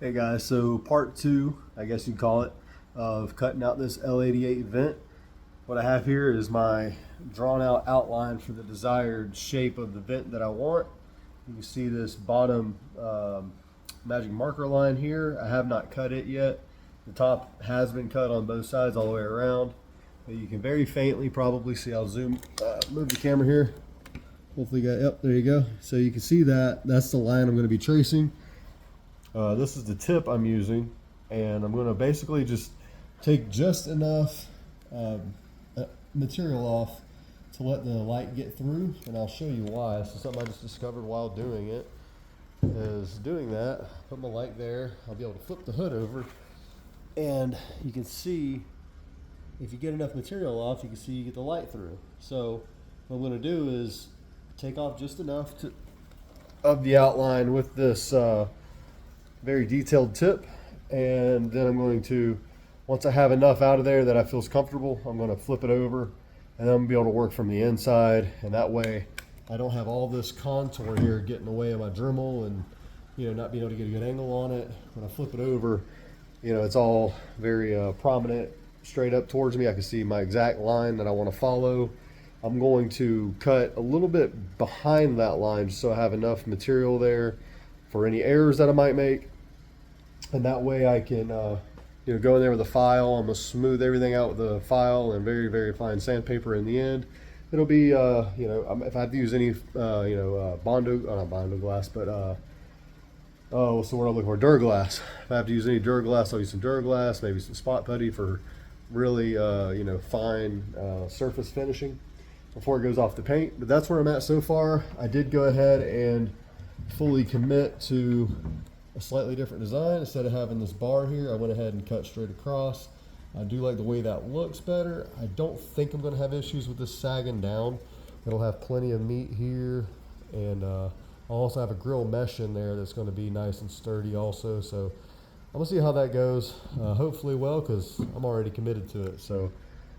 Hey guys, so part two, I guess you'd call it, of cutting out this L88 vent. What I have here is my drawn out outline for the desired shape of the vent that I want. You can see this bottom magic marker line here. I have not cut it yet. The top has been cut on both sides all the way around. But you can very faintly probably see, I'll move the camera here. Hopefully you got, yep, there you go. So you can see that, that's the line I'm gonna be tracing. This is the tip I'm using, and I'm going to basically just take just enough material off to let the light get through, and I'll show you why. This is something I just discovered while doing it, is doing that, put my light there, I'll be able to flip the hood over, and you can see, if you get enough material off, you can see you get the light through. So what I'm going to do is take off just enough of the outline with this very detailed tip, and then I'm going to, once I have enough out of there that I feels comfortable, I'm going to flip it over, and then I'm going to be able to work from the inside, and that way I don't have all this contour here getting in the way of my Dremel and not being able to get a good angle on it. When I flip it over, it's all very prominent straight up towards me. I can see my exact line that I want to follow. I'm going to cut a little bit behind that line just so I have enough material there for any errors that I might make, and that way I can go in there with a file. I'm gonna smooth everything out with the file and very, very fine sandpaper. In the end, it'll be if I have to use any Bondo, not Bondo glass, but oh, what's the word I'm looking for? Duraglass. If I have to use any Duraglass, I'll use some Duraglass, maybe some spot putty for really fine surface finishing before it goes off the paint. But that's where I'm at so far. I did go ahead and fully commit to a slightly different design. Instead of having this bar here, I went ahead and cut straight across. I do like the way that looks better. I don't think I'm going to have issues with this sagging down. It'll have plenty of meat here, and I'll also have a grill mesh in there that's going to be nice and sturdy also. So I'm going to see how that goes. Hopefully well, because I'm already committed to it. So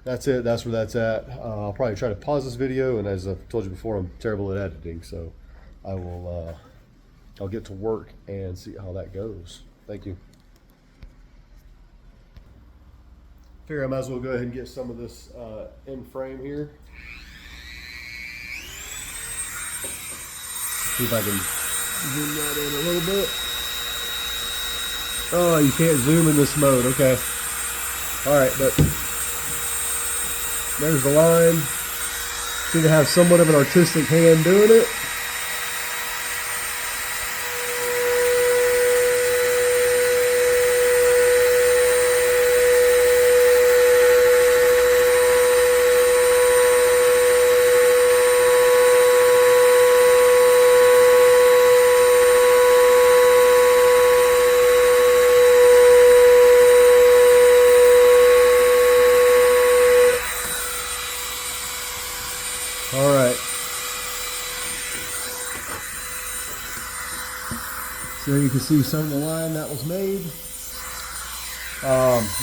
that's it. That's where that's at. I'll probably try to pause this video, and as I've told you before, I'm terrible at editing, so I will I'll get to work and see how that goes. Thank you. Figure I might as well go ahead and get some of this in frame here. See if I can zoom that in a little bit. Oh, you can't zoom in this mode. Okay. All right, but there's the line. Seem to have somewhat of an artistic hand doing it. All right. So you can see some of the line that was made.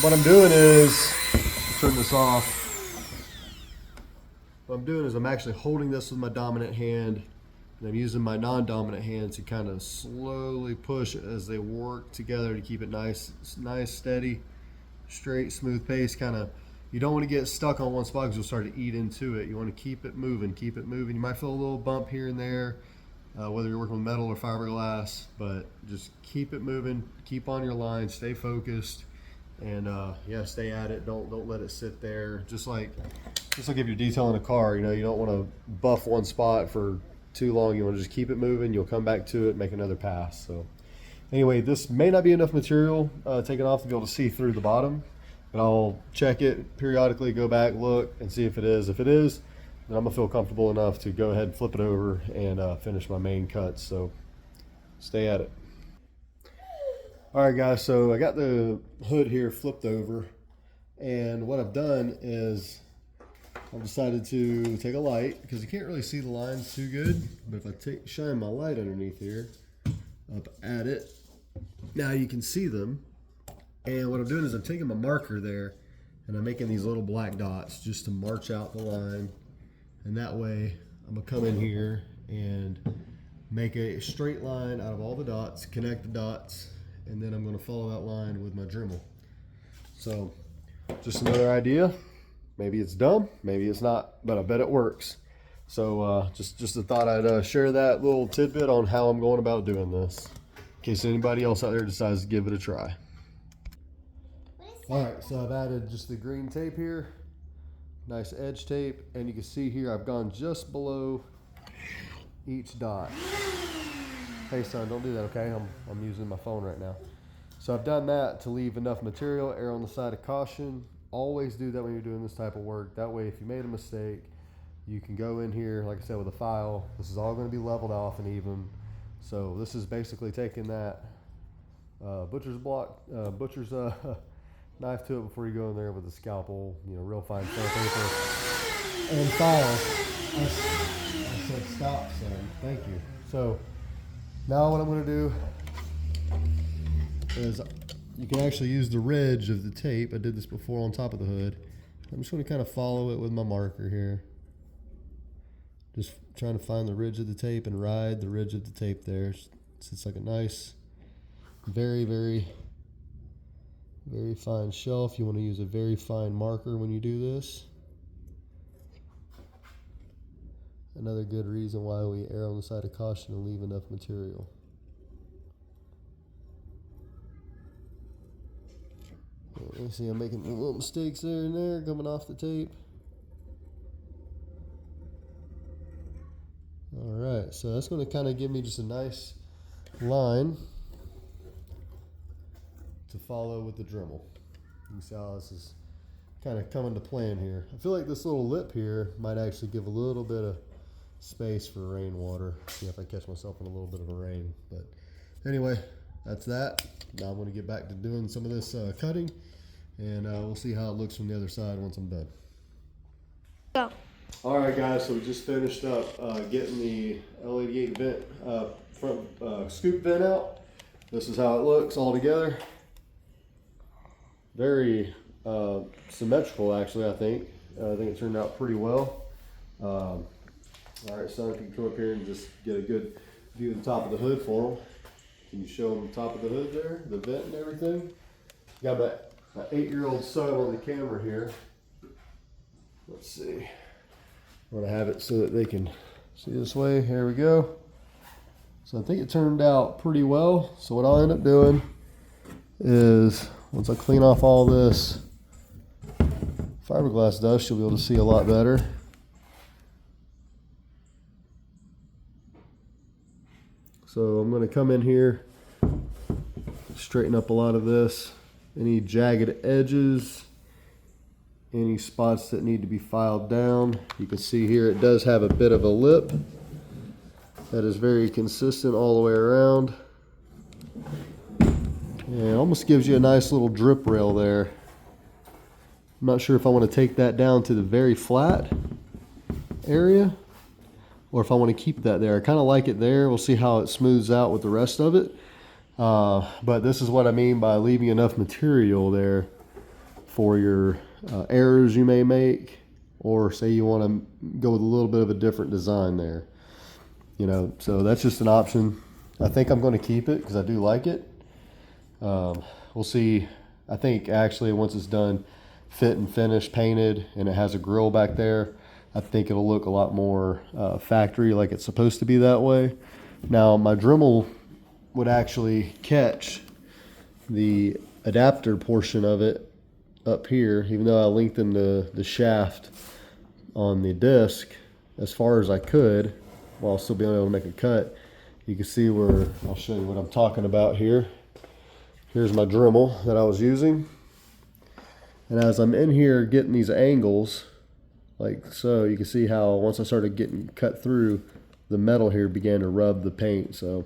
What I'm doing is, turn this off. What I'm doing is I'm actually holding this with my dominant hand, and I'm using my non-dominant hand to kind of slowly push it as they work together to keep it nice, steady, straight, smooth pace. Kind of, you don't want to get stuck on one spot because you'll start to eat into it. You want to keep it moving, keep it moving. You might feel a little bump here and there, whether you're working with metal or fiberglass, but just keep it moving, keep on your line, stay focused, and yeah, stay at it. Don't let it sit there. Just like if you're detailing a car, you don't want to buff one spot for too long. You want to just keep it moving. You'll come back to it, make another pass. So anyway, this may not be enough material taken off to be able to see through the bottom, but I'll check it periodically, go back, look, and see if it is. If it is, then I'm gonna feel comfortable enough to go ahead and flip it over and finish my main cuts. So stay at it. All right, guys, so I got the hood here flipped over, and what I've done is I've decided to take a light, because you can't really see the lines too good, but if I shine my light underneath here, up at it, now you can see them. And what I'm doing is I'm taking my marker there, and I'm making these little black dots just to march out the line. And that way I'm gonna come in here and make a straight line out of all the dots, connect the dots, and then I'm going to follow that line with my Dremel. So just another idea. Maybe it's dumb, maybe it's not, but I bet it works. So just a thought I'd share that little tidbit on how I'm going about doing this, in case anybody else out there decides to give it a try. All right, so I've added just the green tape here, nice edge tape, and you can see here I've gone just below each dot. Hey son, don't do that, okay? I'm using my phone right now. So I've done that to leave enough material, err on the side of caution. Always do that when you're doing this type of work. That way, if you made a mistake, you can go in here, like I said, with a file. This is all going to be leveled off and even. So this is basically taking that butcher's knife to it before you go in there with a scalpel, real fine sandpaper and file. I said stop, son. Thank you. So now what I'm going to do is you can actually use the ridge of the tape. I did this before on top of the hood. I'm just going to kind of follow it with my marker here. Just trying to find the ridge of the tape and ride the ridge of the tape there. It's like a nice, very, very, very fine shelf. You want to use a very fine marker when you do this. Another good reason why we err on the side of caution and leave enough material. You see I'm making little mistakes there and there coming off the tape. Alright, so that's going to kind of give me just a nice line to follow with the Dremel. You can see how this is kind of coming to plan here. I feel like this little lip here might actually give a little bit of space for rainwater. See if I catch myself in a little bit of a rain. But anyway, that's that. Now I'm going to get back to doing some of this cutting, and we'll see how it looks from the other side once I'm done. Go. All right, guys, so we just finished up getting the L88 vent, front scoop vent out. This is how it looks all together. Very symmetrical, actually, I think. I think it turned out pretty well. All right, son, if you can come up here and just get a good view of the top of the hood for them. Can you show them the top of the hood there, the vent and everything? Got my 8-year-old son on the camera here. Let's see. I'm going to have it so that they can see this way. Here we go. So I think it turned out pretty well. So what I'll end up doing is, once I clean off all this fiberglass dust, you'll be able to see a lot better. So I'm going to come in here, straighten up a lot of this. Any jagged edges, any spots that need to be filed down. You can see here it does have a bit of a lip that is very consistent all the way around. And it almost gives you a nice little drip rail there. I'm not sure if I want to take that down to the very flat area or if I want to keep that there. I kind of like it there. We'll see how it smooths out with the rest of it. But this is what I mean by leaving enough material there for your errors you may make, or say you want to go with a little bit of a different design there. So that's just an option. I think I'm going to keep it because I do like it. We'll see. I think actually once it's done, fit and finished, painted, and it has a grill back there, I think it'll look a lot more factory, like it's supposed to be that way. Now my Dremel would actually catch the adapter portion of it up here, even though I lengthened the shaft on the disc as far as I could while still being able to make a cut. You can see where, I'll show you what I'm talking about here. Here's my Dremel that I was using. And as I'm in here getting these angles, like so, you can see how once I started getting cut through, the metal here began to rub the paint. So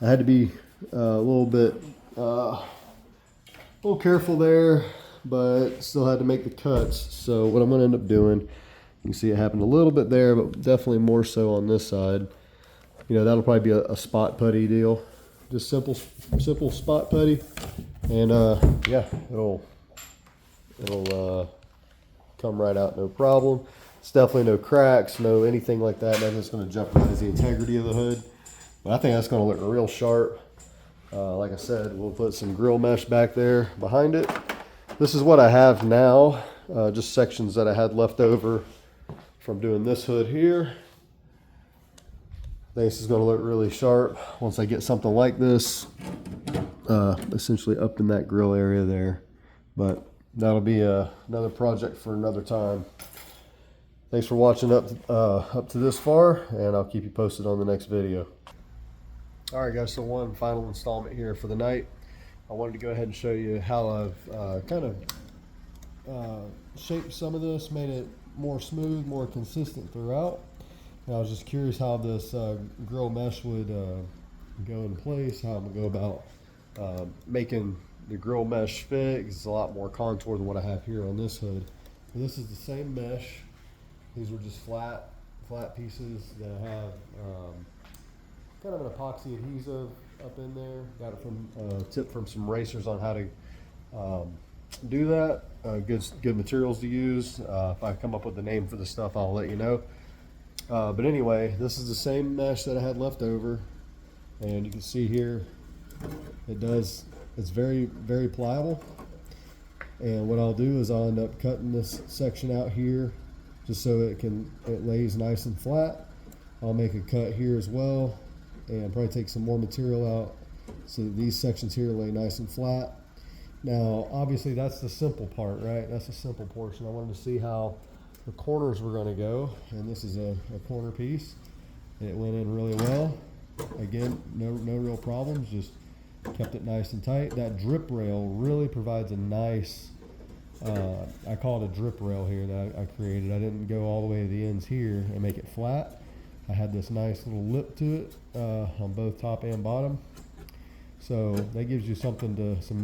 I had to be a little bit careful there, but still had to make the cuts. So what I'm going to end up doing, you can see it happened a little bit there, but definitely more so on this side. That'll probably be a spot putty deal, just simple spot putty, and yeah, it'll come right out, no problem. It's definitely no cracks, no anything like that. Nothing's going to jeopardize the integrity of the hood. But I think that's going to look real sharp. Like I said, we'll put some grill mesh back there behind it. This is what I have now, just sections that I had left over from doing this hood here. I think this is going to look really sharp once I get something like this, essentially up in that grill area there. But that'll be another project for another time. Thanks for watching up to this far, and I'll keep you posted on the next video. All right, guys, so one final installment here for the night. I wanted to go ahead and show you how I've kind of shaped some of this, made it more smooth, more consistent throughout. And I was just curious how this grill mesh would go in place, how I'm going to go about making the grill mesh fit. It's a lot more contour than what I have here on this hood. And this is the same mesh. These were just flat pieces that have kind of an epoxy adhesive up in there. Got it from tip from some racers on how to do that. Good materials to use. If I come up with a name for the stuff, I'll let you know. But anyway, this is the same mesh that I had left over, and you can see here it's very, very pliable. And what I'll do is I'll end up cutting this section out here just so it lays nice and flat. I'll make a cut here as well, and probably take some more material out so that these sections here lay nice and flat. Now, obviously that's the simple part, right? That's the simple portion. I wanted to see how the corners were going to go, and this is a corner piece. It went in really well. Again, no real problems, just kept it nice and tight. That drip rail really provides a nice, I call it a drip rail here that I created. I didn't go all the way to the ends here and make it flat. I had this nice little lip to it on both top and bottom. So that gives you some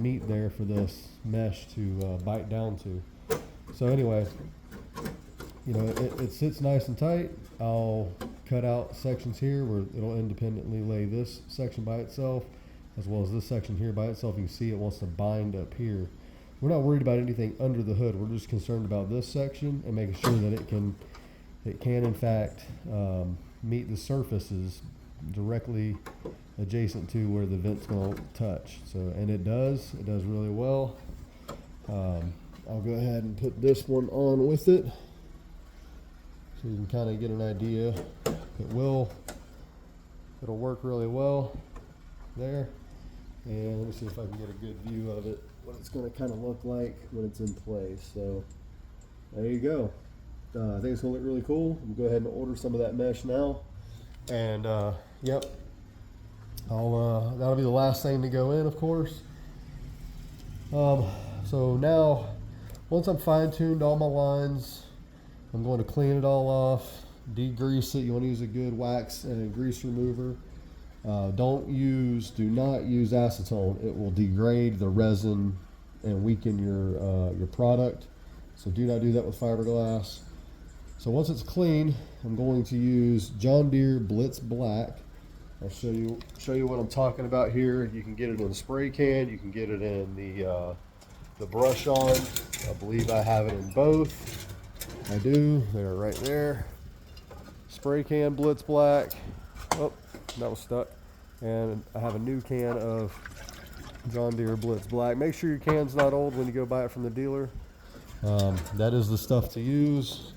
meat there for this mesh to bite down to. So anyway, you know, it sits nice and tight. I'll cut out sections here where it'll independently lay this section by itself, as well as this section here by itself. You can see it wants to bind up here. We're not worried about anything under the hood. We're just concerned about this section and making sure that it can in fact meet the surfaces directly adjacent to where the vent's going to touch. So, and it does really well. I'll go ahead and put this one on with it, so you can kind of get an idea. It'll work really well there. And let me see if I can get a good view of it, what it's going to kind of look like when it's in place. So there you go. I think it's going to look really cool. I'm going to go ahead and order some of that mesh now. And yep, that'll be the last thing to go in, of course. So now, once I'm fine-tuned all my lines, I'm going to clean it all off, degrease it. You want to use a good wax and grease remover. Do not use acetone. It will degrade the resin and weaken your product. So do not do that with fiberglass. So once it's clean, I'm going to use John Deere Blitz Black. I'll show you what I'm talking about here. You can get it in a spray can. You can get it in the brush on. I believe I have it in both. I do. They're right there. Spray can Blitz Black. Oh, that was stuck. And I have a new can of John Deere Blitz Black. Make sure your can's not old when you go buy it from the dealer. That is the stuff to use.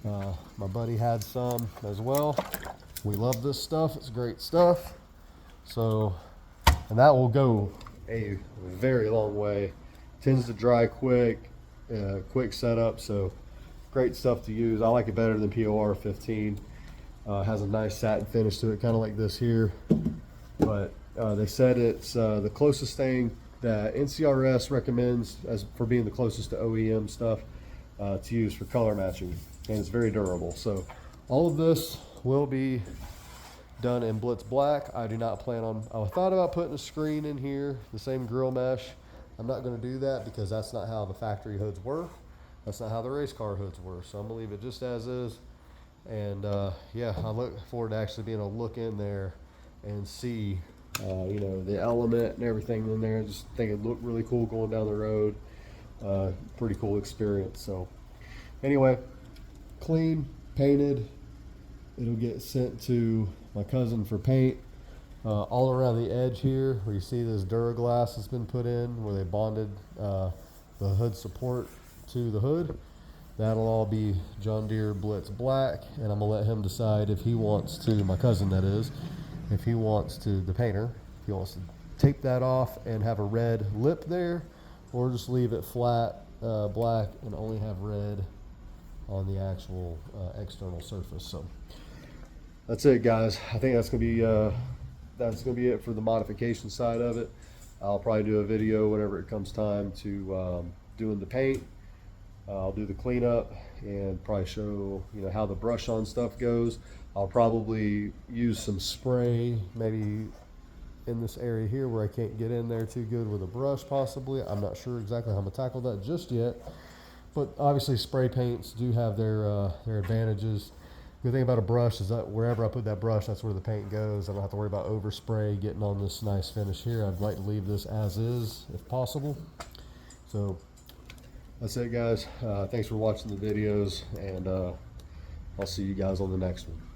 My buddy had some as well. We love this stuff. It's great stuff. So, and that will go a very long way. Tends to dry quick, quick setup. So great stuff to use. I like it better than POR 15. Has a nice satin finish to it, kind of like this here. But they said it's the closest thing that NCRS recommends for being the closest to OEM stuff to use for color matching, and it's very durable. So all of this will be done in Blitz Black. I do not plan on, I thought about putting a screen in here, the same grill mesh. I'm not going to do that because that's not how the factory hoods work. That's not how the race car hoods work. So I'm going to leave it just as is. And yeah, I look forward to actually being able to look in there and see, you know, the element and everything in there. Just think it looked really cool going down the road. Pretty cool experience. So anyway, clean, painted. It'll get sent to my cousin for paint. all around the edge here, where you see this Duraglass has been put in, where they bonded the hood support to the hood. That'll all be John Deere Blitz Black, and I'm gonna let him decide if he wants to, my cousin that is, if he wants to, the painter, if he wants to tape that off and have a red lip there, or just leave it flat black and only have red on the actual external surface. So that's it, guys. I think that's gonna be it for the modification side of it. I'll probably do a video whenever it comes time to doing the paint. I'll do the cleanup and probably show how the brush on stuff goes. I'll probably use some spray maybe in this area here where I can't get in there too good with a brush possibly. I'm not sure exactly how I'm gonna tackle that just yet, but obviously spray paints do have their advantages. The thing about a brush is that wherever I put that brush, that's where the paint goes. I don't have to worry about overspray getting on this nice finish here. I'd like to leave this as is if possible. So that's it, guys. Thanks for watching the videos, and I'll see you guys on the next one.